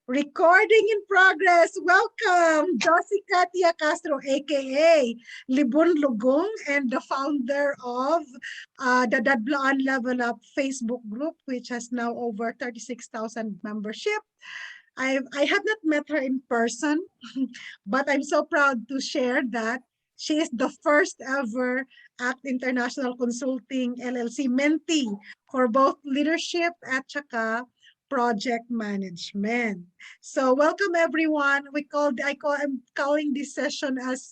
Recording in progress. Welcome, Jossica Tia Castro, aka Libon Lugong, and the founder of the Dadblaan Level Up Facebook group, which has now over 36,000 membership. I have not met her in person, but I'm so proud to share that she is the first ever ACT International Consulting LLC mentee for both leadership at saka project management. So welcome everyone. I'm calling this session as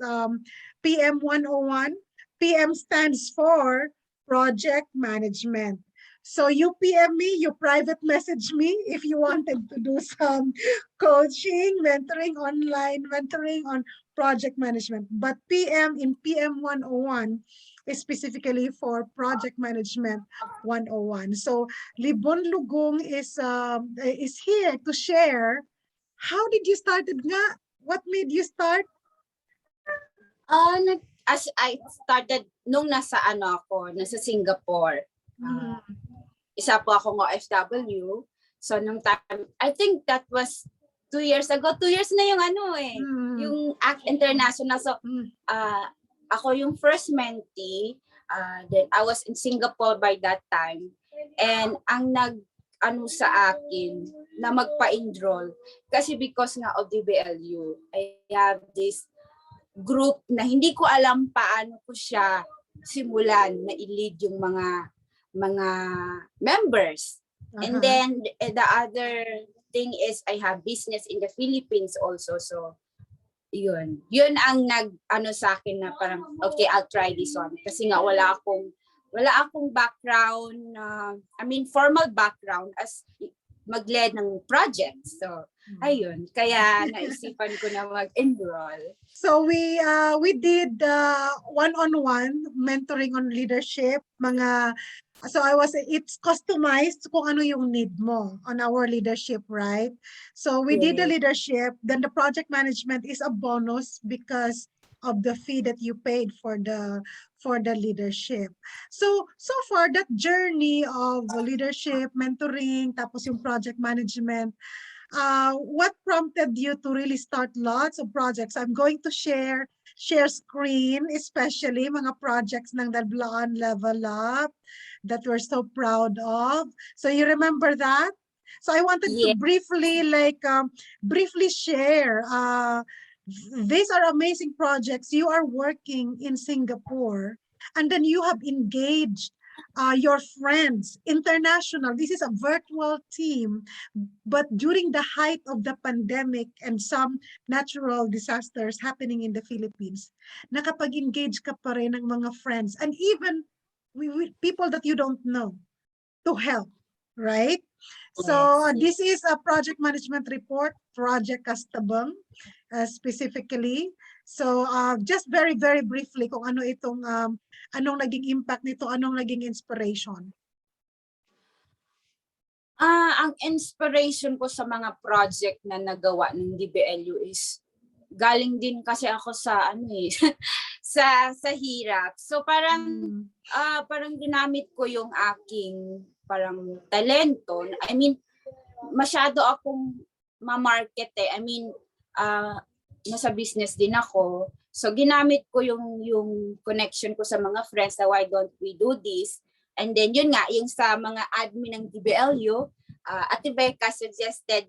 PM 101. PM stands for project management. So you PM me, you private message me if you wanted to do some coaching, mentoring, online mentoring on project management. But PM in PM 101 is specifically for project management 101. So Libon Lugong is here to share. How did you started nga? What made you start? As I started nung nasa Singapore. Isa po akong OFW. So nung time, I think that was 2 years ago. 2 years na yung yung ACT International. So ako yung first mentee. Then I was in Singapore by that time. And ang sa akin na magpa-enroll kasi because nga of DBLU, I have this group na hindi ko alam paano ko siya simulan na i-lead yung mga members. And then the other thing is I have business in the Philippines also. So yun ang sa akin na parang okay, I'll try this one kasi nga wala akong background, formal background as mag-lead ng project. So ayun, kaya naisipan ko na mag-enroll. So we did one-on-one mentoring on leadership, it's customized kung ano yung need mo on our leadership, right? So we did the leadership, then the project management is a bonus because of the fee that you paid for the leadership. So far that journey of leadership, mentoring, tapos yung project management, what prompted you to really start lots of projects? I'm going to share screen, especially mga projects ng Dadblaan Level Up that we're so proud of. So you remember that? So I wanted to briefly share. These are amazing projects. You are working in Singapore, and then you have engaged your friends, international. This is a virtual team, but during the height of the pandemic and some natural disasters happening in the Philippines, nakapag-engage ka pa rin ng mga friends and even with people that you don't know to help, right? So this is a project management report, Project Kastabang, specifically. So just very, very briefly kung ano itong, anong naging impact nito, anong naging inspiration? Ang inspiration ko sa mga project na nagawa ng DBLU is galing din kasi ako sa sa hirap. So parang ginamit ko yung aking parang talento. Masyado akong ma-market nasa business din ako. So ginamit ko yung connection ko sa mga friends na why don't we do this? And then yun nga, yung sa mga admin ng DBLU, Ate Becca suggested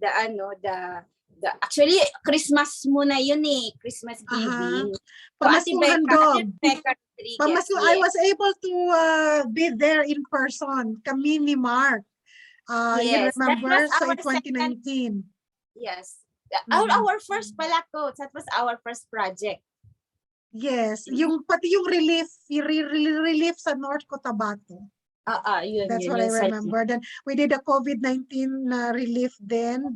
actually Christmas muna yun Christmas giving. Pamasuhan dog. I was able to be there in person. Kami ni Mark. You remember? So in 2019. Yes. Our first pala coach. That was our first project. Yes. Pati yung relief sa North Cotabato. That's what I remember. Then we did a COVID-19 relief then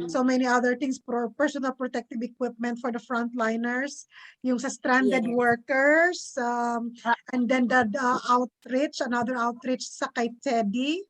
so many other things for personal protective equipment for the frontliners, yung sa stranded workers, and then the another outreach sa kay Teddy.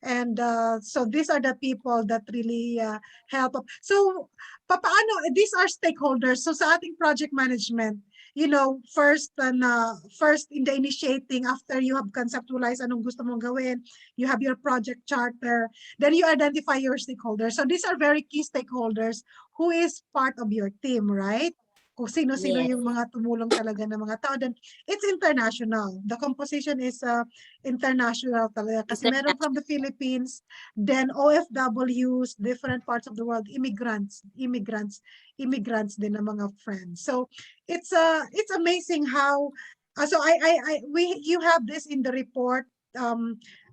And so these are the people that really help. So paano, these are stakeholders. So sa ating project management, you know, first in the initiating, after you have conceptualized anong gusto mong gawin, you have your project charter, then you identify your stakeholders. So these are very key stakeholders who is part of your team, right? Kung sino-sino Yes. yung mga tumulong talaga ng mga tao. Then it's international. The composition is international talaga kasi meron from the Philippines, then OFWs, different parts of the world, immigrants din ng mga friends. So it's amazing how so you have this in the report.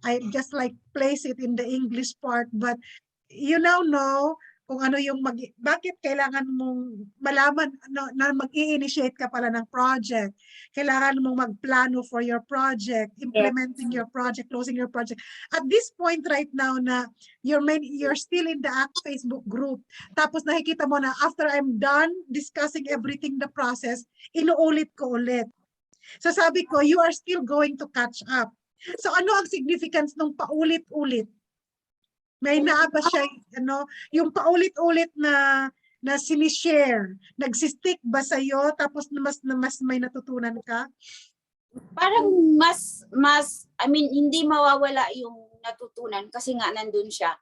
I just like place it in the English part, but you now know kung ano yung bakit kailangan mong malaman na mag-i-initiate ka pala ng project. Kailangan mong magplano for your project, implementing your project, closing your project. At this point right now na you're still in the ACT Facebook group. Tapos nakikita mo na after I'm done discussing everything the process, inuulit ko ulit. So sabi ko, you are still going to catch up. So ano ang significance ng paulit-ulit? May naaba siya, yung paulit-ulit na sinishare, nagsistick ba sa'yo, tapos mas may natutunan ka? Parang I mean, hindi mawawala yung natutunan kasi nga nandun siya.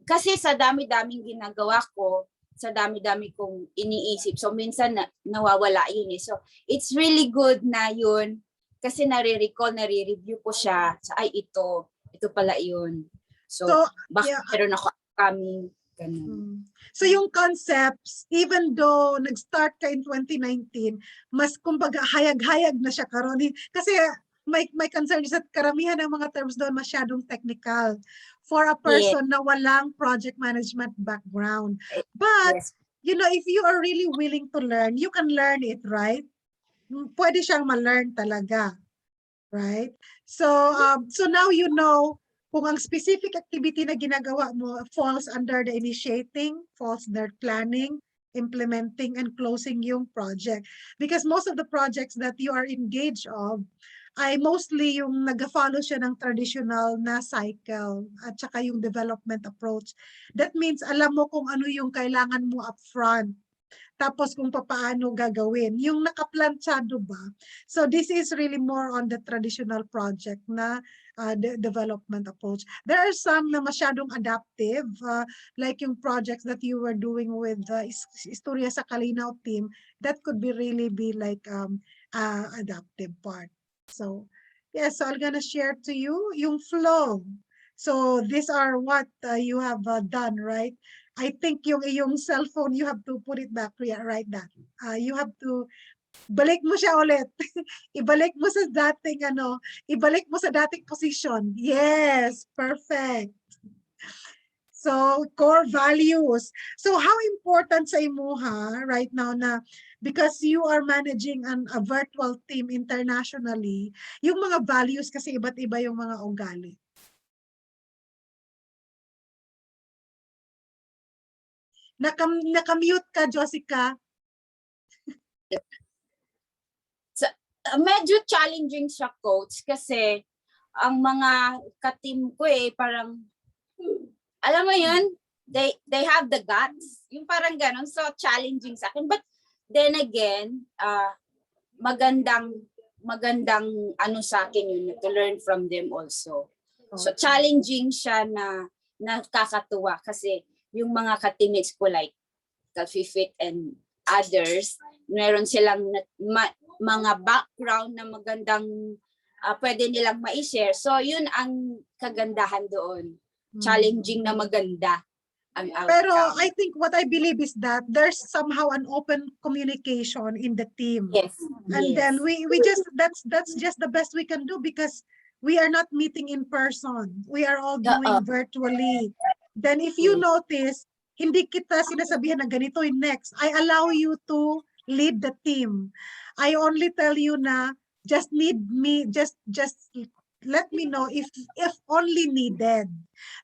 Kasi sa dami-daming ginagawa ko, sa dami-dami kong iniisip, so minsan nawawala yun eh. So it's really good na yun, kasi nare-review ko siya, ay ito pala yun. So bakit meron ako coming, ganun. So yung concepts, even though nag-start ka in 2019, mas kumbaga hayag-hayag na siya karon. Kasi my concern is that karamihan ng mga terms doon masyadong technical for a person na walang project management background. But, you know, if you are really willing to learn, you can learn it, right? Pwede siyang ma-learn talaga. Right? So, so now you know kung ang specific activity na ginagawa mo falls under the initiating, falls under planning, implementing, and closing yung project. Because most of the projects that you are engaged of ay mostly yung nag-follow siya ng traditional na cycle at saka yung development approach. That means alam mo kung ano yung kailangan mo upfront. Tapos kung paano gagawin. Yung nakaplanchado ba? So this is really more on the traditional project na the development approach. There are some na masyadong adaptive, like yung projects that you were doing with Istorya sa Kalinaw team, that could be really be like adaptive part. So yes, so I'm gonna share to you yung flow. So these are what you have done, right? I think yung cellphone, you have to put it back, right? That you have to balik mo siya ulit. Ibalik mo sa dating ibalik mo sa dating position. Yes, perfect. So core values. So how important sa imuha right now na because you are managing a virtual team internationally, yung mga values kasi iba't iba yung mga ugali. Nakamute ka, Jossica. Medyo challenging siya, coach, kasi ang mga ka-team ko parang, alam mo yun, they have the guts. Yung parang ganun, so challenging sa akin. But then again, magandang sa akin yun, to learn from them also. So challenging siya na nakakatuwa kasi yung mga ka-teammates ko like Calfifit and others, meron silang mga background na magandang pwede nilang ma-share. So yun ang kagandahan doon. Challenging na maganda ang outcome. Pero I think what I believe is that there's somehow an open communication in the team. Yes. And then we just that's just the best we can do because we are not meeting in person. We are all doing virtually. Then if you notice, hindi kita sinasabihan na ganito yung next. I allow you to lead the team. I only tell you na just let me know if only needed.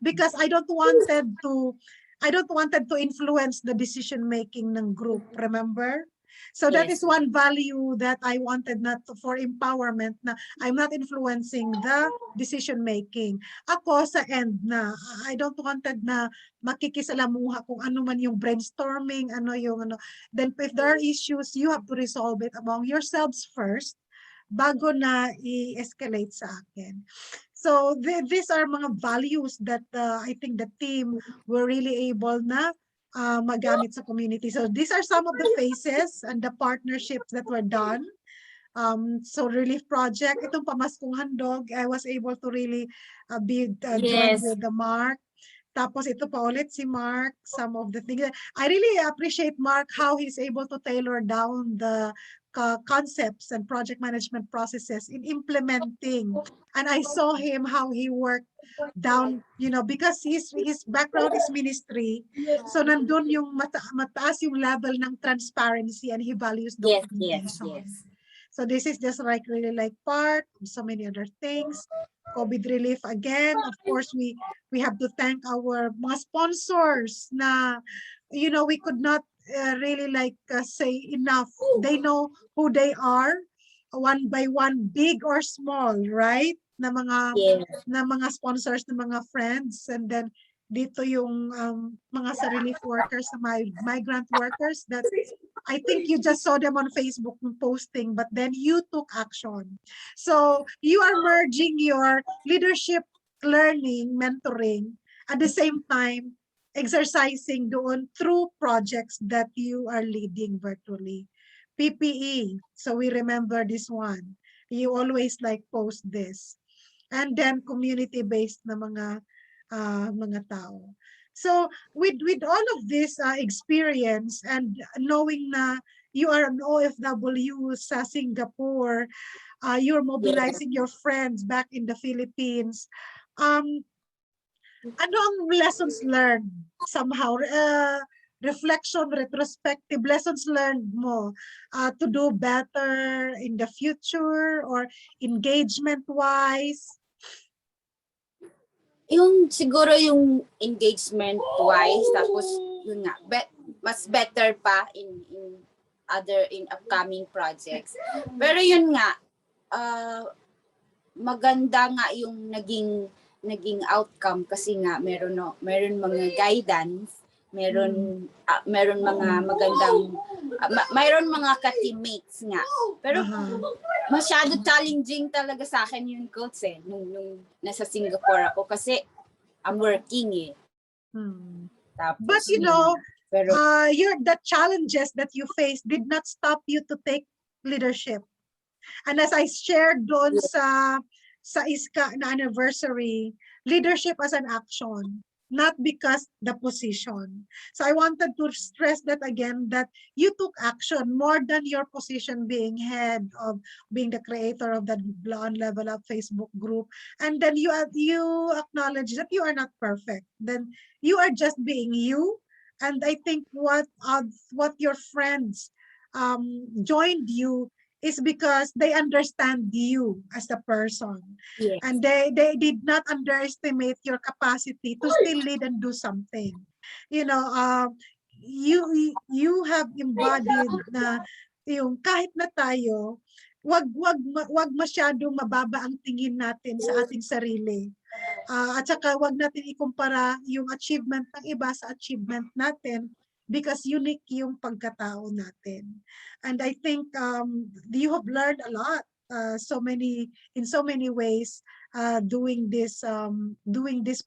Because I don't wanted to influence the decision making ng group, remember? So that is Yes. one value that I wanted not to, for empowerment, na I'm not influencing the decision making. Ako sa end na, I don't wanted na makikisalamuha kung ano man yung brainstorming, ano yung ano. Then if there are issues, you have to resolve it among yourselves first bago na i-escalate sa akin. So these are mga values that I think the team were really able na magamit sa community. So these are some of the phases and the partnerships that were done. So relief project, itong Pamaskong Handog, I was able to really be joined Yes. with the Mark. Tapos ito pa ulit si Mark, some of the things. I really appreciate Mark how he's able to tailor down the concepts and project management processes in implementing. And I saw him how he worked down, because his background is ministry. So nandun yung mataas yung level ng transparency and he values Yes, yes, documentation. yes. So this is just like really like part of so many other things. COVID relief again. Of course, we have to thank our mga sponsors na, we could not really like say enough. They know who they are, one by one, big or small, right? Na mga Yes. sponsors, na mga friends, and then dito yung mga sa relief workers, sa migrant workers that I think you just saw them on Facebook posting, but then you took action. So you are merging your leadership learning, mentoring, at the same time, exercising doon through projects that you are leading virtually. PPE, so we remember this one. You always like post this. And then community-based na mga tao. So with all of this experience and knowing na you are an OFW sa Singapore, you're mobilizing your friends back in the Philippines. Ano ang lessons learned somehow? Reflection, retrospective lessons learned mo to do better in the future or engagement-wise? Yung siguro yung engagement wise, tapos yun nga, mas better pa in upcoming projects. Pero yun nga, maganda nga yung naging outcome kasi nga meron mga guidance, meron mga magandang mayroon mga ka-teammates nga. Pero masyado challenging talaga sa akin yung coach nung nasa Singapore ako kasi I'm working Tapos, but pero the challenges that you faced did not stop you to take leadership. And as I shared doon sa ISKA na anniversary, leadership as an action, not because the position. So I wanted to stress that again, that you took action more than your position being head of being the creator of that Blonde Level Up Facebook group. And then you acknowledge that you are not perfect. Then you are just being you. And I think what your friends joined you is because they understand you as a person. yes. And they did not underestimate your capacity to still lead and do something. You have embodied na yung kahit na tayo, wag masyadong mababa ang tingin natin sa ating sarili. At saka wag natin ikumpara yung achievement ng iba sa achievement natin, because unique yung pagkatao natin. And I think you have learned a lot, in so many ways, doing these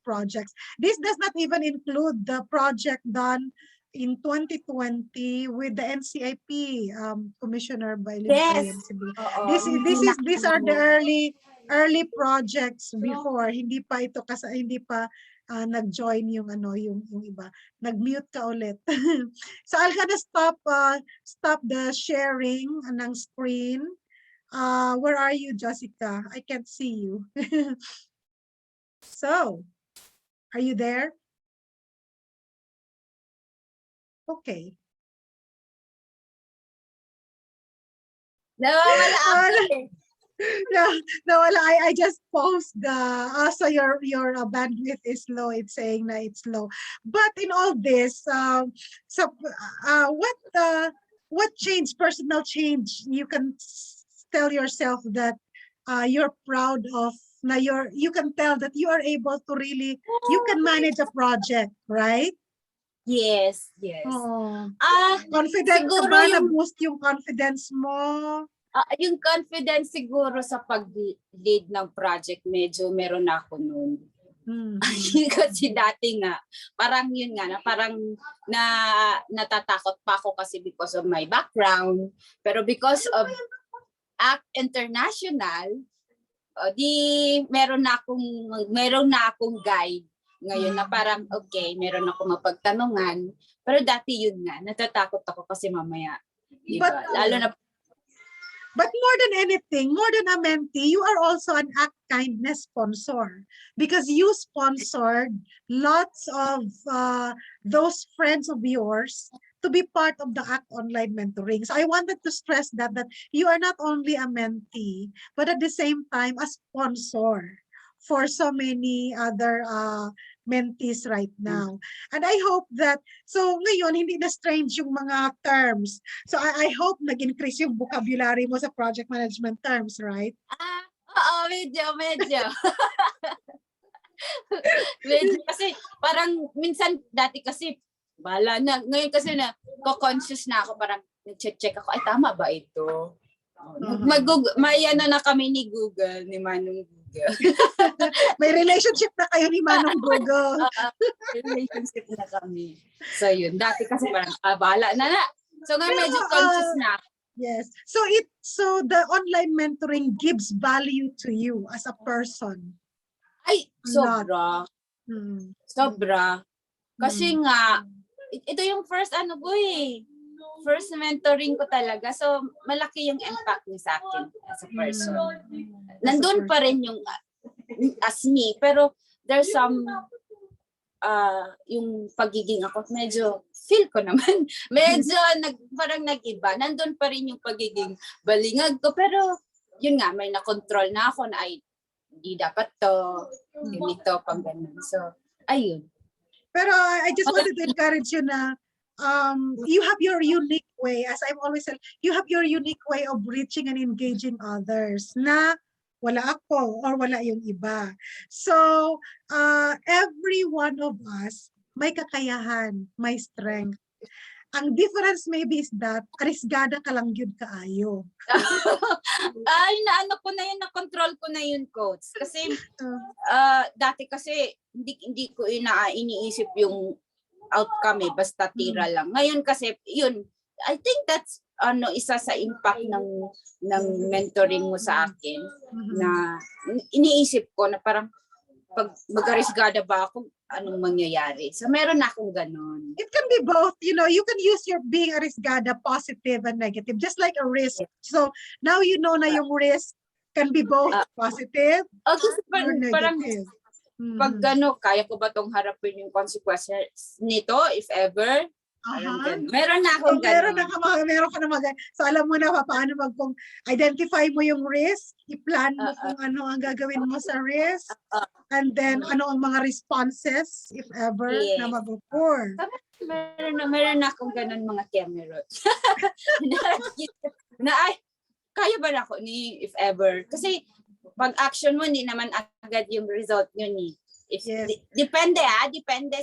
projects. This does not even include the project done in 2020 with the NCIP commissioner by Yes. These are the early projects before. Hindi pa ito kasi hindi pa nag-join yung iba. Nag-mute ka ulit. So I'll gonna stop the sharing ng screen. Where are you, Jossica? I can't see you. So, are you there? Okay. Nawawala ako No, I just post so your bandwidth is low. It's saying that it's low. But in all this, what what change, personal change, you can tell yourself that you're proud of, na you can tell that you are able to really, you can manage a project, right? Yes, yes. Oo. Ah, Confident ka siguro ba? yung Na-boost yung confidence mo? yung confidence siguro sa pag-lead ng project, medyo meron ako noon. Kasi dati nga, parang yun nga, na parang natatakot pa ako kasi because of my background. Pero because of ACT International, di meron na akong guide ngayon na parang okay, meron ako mapagtanungan. Pero dati yun nga, natatakot ako kasi mamaya, diba? Lalo na But more than anything, more than a mentee, you are also an Act Kindness sponsor because you sponsored lots of those friends of yours to be part of the Act Online Mentoring. So I wanted to stress that you are not only a mentee, but at the same time a sponsor for so many other mentees right now. And I hope that, so ngayon, hindi na strange yung mga terms. So I hope nag-increase yung vocabulary mo sa project management terms, right? Oo, medyo. medyo kasi parang minsan dati kasi bala na. Ngayon kasi na conscious na ako, parang nag-check ako, ay tama ba ito? May ano na kami ni Google, ni Manong Google. May relationship na kayo ni Manong Google. Relationship na kami. So yun, dati kasi parang bala na. So ngayon medyo conscious na ako. Yes. So the online mentoring gives value to you as a person. Ay, sobra. Sobra. Kasi nga, ito yung first first mentoring ko talaga. So, malaki yung impact niya sa akin as a person. Nandun pa rin yung as me, pero there's some yung pagiging ako, medyo feel ko naman, medyo parang nag-iba. Nandun pa rin yung pagiging balingag ko, pero yun nga, may na-control na ako na ay, hindi dapat to, ganito, pang ganun. So, ayun. Pero I just wanted to encourage you na you have your unique way, as I've always said, you have your unique way of reaching and engaging others na wala ako or wala yung iba. So, every one of us may kakayahan, may strength. Ang difference maybe is that arisgada ka lang yun kaayo. Ay, naano ko na yun, na-control ko na yun, coach. Kasi dati kasi hindi ko iniisip yung outcome basta tira lang. Ngayon kasi yun, I think that's isa sa impact ng mentoring mo sa akin na iniisip ko na parang pag mag-arisgada ba ako, anong mangyayari? So meron na akong ganun. It can be both, you can use your being arisgada positive and negative, just like a risk. So now you know na yung risk can be both positive or negative. Pag kaya ko ba tong harapin yung consequences nito if ever? Meron na akong meron ka na so alam mo na paano kung identify mo yung risk, i-plan mo kung ano ang gagawin mo sa risk, and then ano ang mga responses if ever na mag-occur. Meron na akong ganun mga cameras. na ay, kaya ba na ako ni if ever? Kasi pag action mo, hindi naman agad yung result yun Depende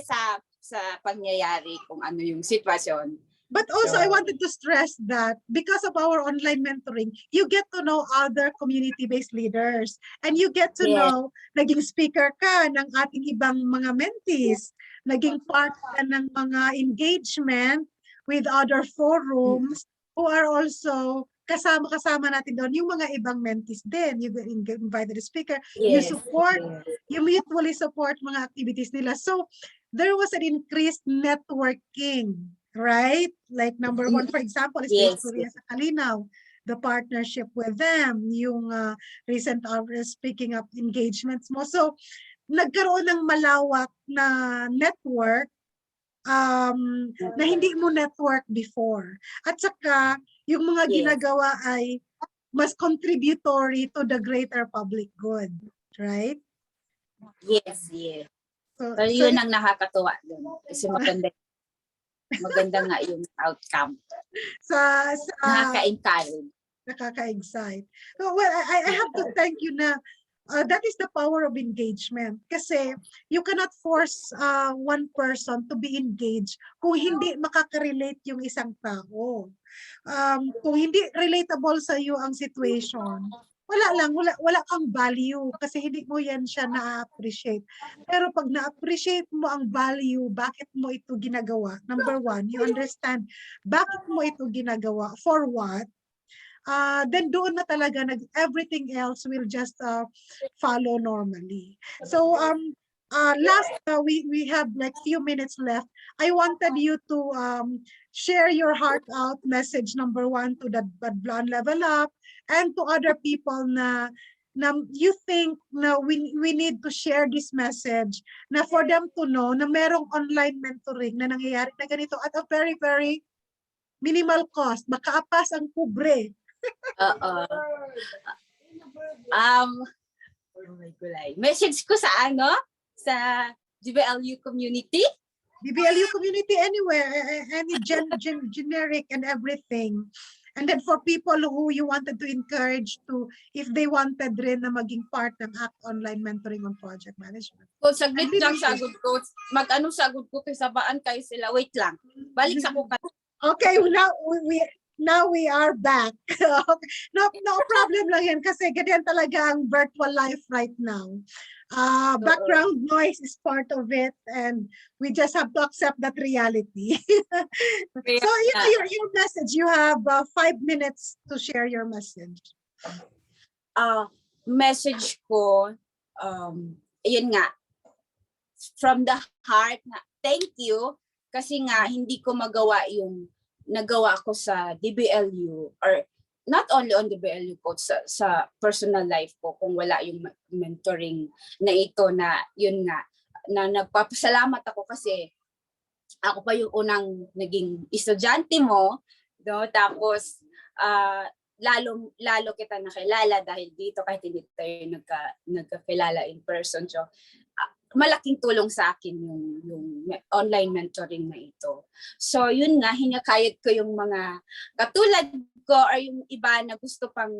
sa pangyayari kung ano yung sitwasyon. But also, I wanted to stress that because of our online mentoring, you get to know other community-based leaders. And you get to know, naging speaker ka ng ating ibang mga mentees, naging part ka ng mga engagement with other forums who are also kasama natin doon yung mga ibang mentees din. You invite the speaker, you support, you mutually support mga activities nila. So, there was an increased networking, right? Like number one, for example, is the Korea sa Kalinaw, the partnership with them, yung recent speaking up engagements mo. So, nagkaroon ng malawak na network na hindi mo network before. At saka, yung mga ginagawa ay mas contributory to the greater public good, right? Yes. So yun ang nakakatuwa doon. Kasi maganda. maganda nga yung outcome. Sa Nakaka-encourage. nakaka-excite. So, well, I have to thank you na that is the power of engagement. Kasi you cannot force one person to be engaged kung hindi makaka-relate yung isang tao. Kung hindi relatable sa iyo ang situation, wala kang value kasi hindi mo yan siya na-appreciate. Pero pag na-appreciate mo ang value, bakit mo ito ginagawa? Number one, you understand bakit mo ito ginagawa, for what? Then doon na talaga everything else will just follow normally. So last we have like few minutes left. I wanted you to share your heart out message, number one, to the Blonde Level Up and to other people na you think na we need to share this message na for them to know na merong online mentoring na nangyayari na ganito at a very, very minimal cost. Makaapas ang kubre. Oh my gulay. Message ko sa sa GBLU community. BBLU community anywhere, any generic and everything. And then for people who you wanted to encourage to, if they wanted rin na maging part ng ACT Online Mentoring on Project Management. Kung saglit lang sagod ko, sagod ko kay sabaan kayo sila. Wait lang. Balik sa kuka. Okay, now we are back. No problem lang yan kasi ganyan talaga ang virtual life right now. Background noise is part of it and we just have to accept that reality. So your message, you have 5 minutes to share your message. Message ko, yun nga, from the heart, na thank you kasi nga hindi ko magawa yung nagawa ko sa DBLU or not only on DBLU coach, sa personal life ko kung wala yung mentoring na ito na yun nga na nagpapasalamat ako kasi ako pa yung unang naging estudyante mo, no? Tapos lalo kita nakilala dahil dito kahit hindi tayo nagkakilala in person. So malaking tulong sa akin yung online mentoring na ito. So yun nga, hinakayat ko yung mga katulad ko or yung iba na gusto pang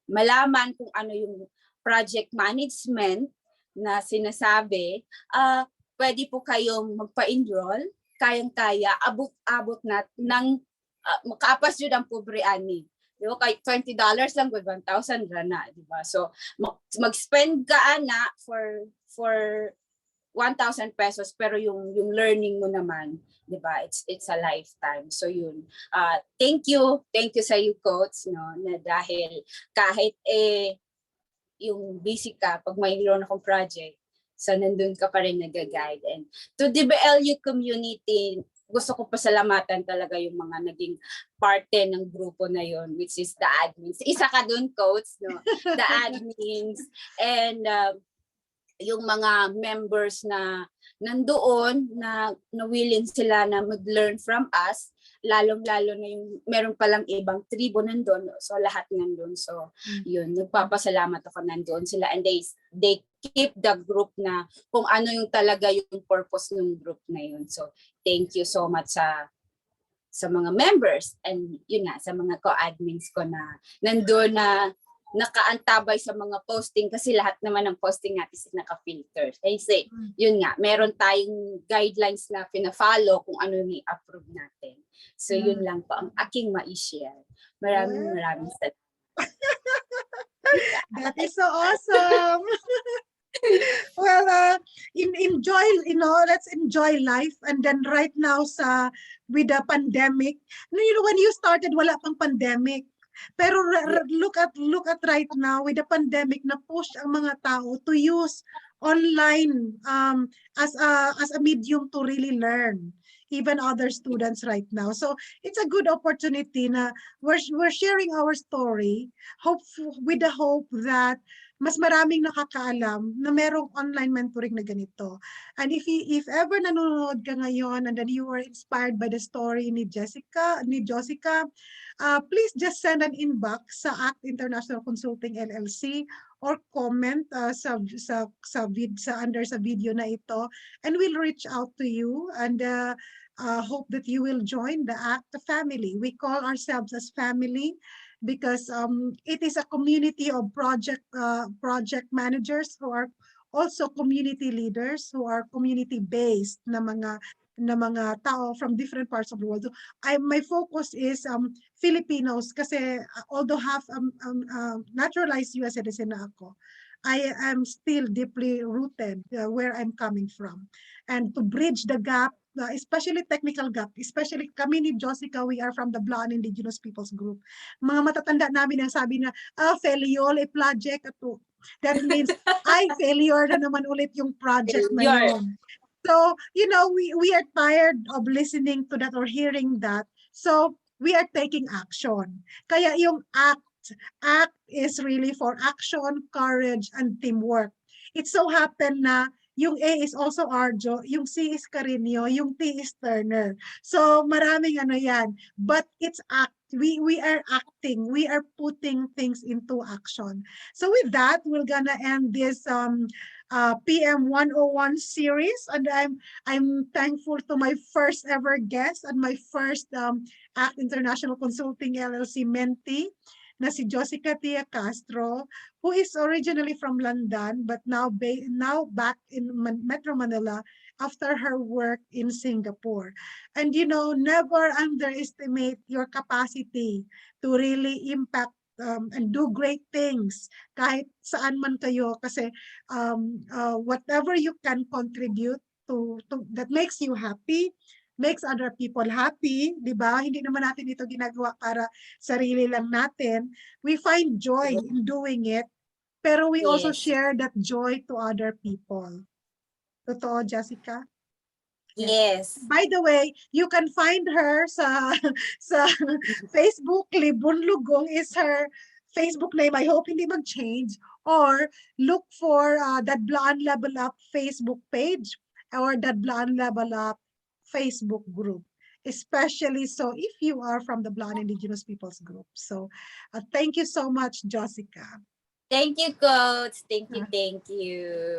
malaman kung ano yung project management na sinasabi, pwede po kayong magpa-enroll, kayang-kaya, abot na ng makaapas yun ang pobre ani. Di ba? Kahit $20 lang, good 1,000 na, di ba? So, mag-spend ka na for 1,000 pesos, pero yung learning mo naman, di ba? It's a lifetime. So, yun. Thank you sa you, coach, no? Na dahil kahit yung busy ka, pag mayroon akong project, so nandun ka pa rin nag-guide. And to the BLU community, gusto ko pasalamatan talaga yung mga naging parte ng grupo na yon, which is the admins. Isa ka dun, coach, no? The admins and yung mga members na nandoon na willing sila na mag-learn from us, lalong-lalo na yung meron palang ibang tribo nandoon, so lahat nandoon. So yun, nagpapasalamat ako nandoon sila and they keep the group na kung ano yung talaga yung purpose ng group na yun. So thank you so much sa mga members and yun nga, sa mga co-admins ko na nandoon na nakaantabay sa mga posting kasi lahat naman ng posting natin is naka-filter. Kasi yun nga, meron tayong guidelines na pina-follow kung ano yung i-approve natin. So yun lang po ang aking ma-share. Maraming salamat. That is so awesome. Well, enjoy, let's enjoy life. And then right now with the pandemic, when you started, wala pang pandemic. Pero look at right now with the pandemic na push ang mga tao to use online as a medium to really learn, even other students right now. So it's a good opportunity na we're sharing our story, with the hope that mas maraming nakakaalam na merong online mentoring na ganito. And if ever nanonood ka ngayon and then you were inspired by the story ni Jossica, please just send an inbox sa ACT International Consulting LLC or comment sa under sa video na ito, and we'll reach out to you and hope that you will join the ACT family. We call ourselves as family because it is a community of project managers who are also community leaders, who are community based na mga tao from different parts of the world. So my focus is Filipinos kasi although half naturalized US citizen na ako, I am still deeply rooted where I'm coming from. And to bridge the gap, especially technical gap, especially kami ni Jossica, we are from the Blaan Indigenous Peoples Group. Mga matatanda namin ang sabi na, failure, project. That means, failure na naman ulit yung project na yun. So, we are tired of listening to that or hearing that. So, we are taking action. Kaya yung ACT is really for action, courage, and teamwork. It so happened na yung A is also Arjo, yung C is Carino, yung T is Turner. So maraming yan. But it's ACT. We are acting. We are putting things into action. So with that, we're gonna end this PM 101 series, and I'm thankful to my first ever guest and my first ACT International Consulting LLC mentee na si Jossica Tia Castro, who is originally from London but now back in Metro Manila after her work in Singapore. And never underestimate your capacity to really impact and do great things kahit saan man kayo, kasi whatever you can contribute to that makes you happy, makes other people happy, di ba? Hindi naman natin ito ginagawa para sarili lang natin. We find joy in doing it, pero we also share that joy to other people. Totoo, Jessica? Yes. By the way, you can find her sa Facebook. Libon Lugong is her Facebook name. I hope hindi mag-change. Or look for that Blaan Level Up Facebook page or that Blaan Level Up Facebook group, especially so if you are from the Blaan Indigenous Peoples Group. So thank you so much, Jossica. Thank you, Coach. Thank you.